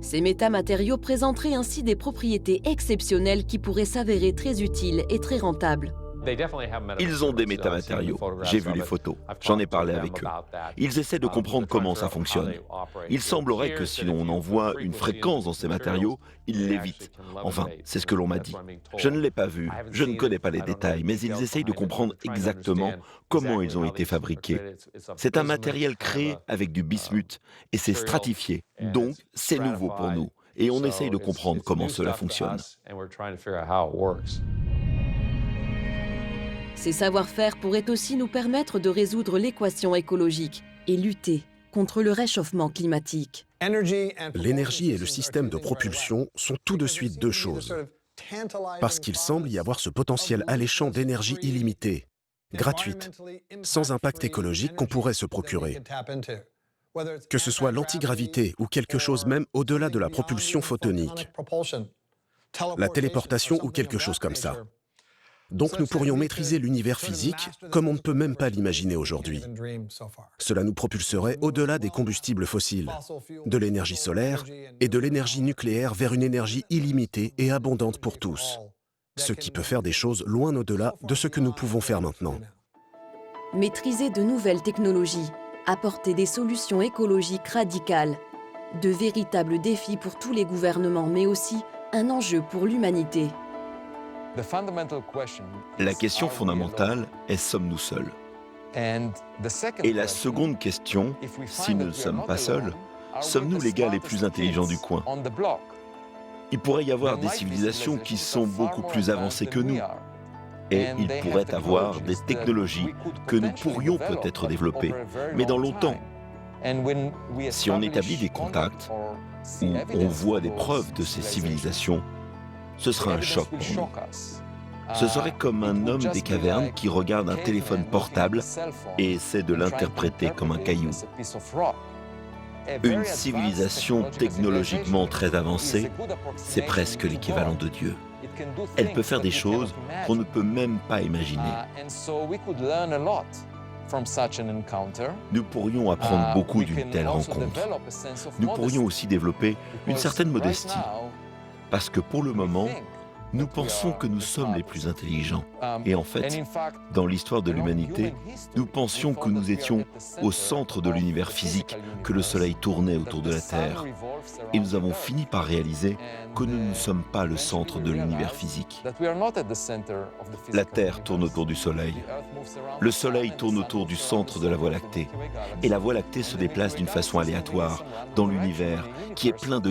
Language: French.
Ces métamatériaux présenteraient ainsi des propriétés exceptionnelles qui pourraient s'avérer très utiles et très rentables. Ils ont des métamatériaux. J'ai vu les photos. J'en ai parlé avec eux. Ils essaient de comprendre comment ça fonctionne. Il semblerait que si l'on envoie une fréquence dans ces matériaux, ils l'évitent. Enfin, c'est ce que l'on m'a dit. Je ne l'ai pas vu, je ne connais pas les détails, mais ils essayent de comprendre exactement comment ils ont été fabriqués. C'est un matériel créé avec du bismuth et c'est stratifié. Donc, c'est nouveau pour nous. Et on essaye de comprendre comment cela fonctionne. Ces savoir-faire pourraient aussi nous permettre de résoudre l'équation écologique et lutter contre le réchauffement climatique. L'énergie et le système de propulsion sont tout de suite deux choses, parce qu'il semble y avoir ce potentiel alléchant d'énergie illimitée, gratuite, sans impact écologique qu'on pourrait se procurer. Que ce soit l'antigravité ou quelque chose même au-delà de la propulsion photonique, la téléportation ou quelque chose comme ça. Donc nous pourrions maîtriser l'univers physique comme on ne peut même pas l'imaginer aujourd'hui. Cela nous propulserait au-delà des combustibles fossiles, de l'énergie solaire et de l'énergie nucléaire vers une énergie illimitée et abondante pour tous, ce qui peut faire des choses loin au-delà de ce que nous pouvons faire maintenant. Maîtriser de nouvelles technologies, apporter des solutions écologiques radicales, de véritables défis pour tous les gouvernements, mais aussi un enjeu pour l'humanité. La question fondamentale est: sommes-nous seuls? Et la seconde question, si nous ne sommes pas seuls, sommes-nous les gars les plus intelligents du coin? Il pourrait y avoir des civilisations qui sont beaucoup plus avancées que nous. Et il pourrait avoir des technologies que nous pourrions peut-être développer, mais dans longtemps. Si on établit des contacts, ou on voit des preuves de ces civilisations, ce sera un choc pour nous. Ce serait comme un homme des cavernes qui regarde un téléphone portable et essaie de l'interpréter comme un caillou. Une civilisation technologiquement très avancée, c'est presque l'équivalent de Dieu. Elle peut faire des choses qu'on ne peut même pas imaginer. Nous pourrions apprendre beaucoup d'une telle rencontre. Nous pourrions aussi développer une certaine modestie, parce que pour le moment, nous pensons que nous sommes les plus intelligents. Et en fait, dans l'histoire de l'humanité, nous pensions que nous étions au centre de l'univers physique, que le Soleil tournait autour de la Terre. Et nous avons fini par réaliser que nous ne sommes pas le centre de l'univers physique. La Terre tourne autour du Soleil. Le Soleil tourne autour du centre de la Voie lactée. Et la Voie lactée se déplace d'une façon aléatoire dans l'univers qui est plein de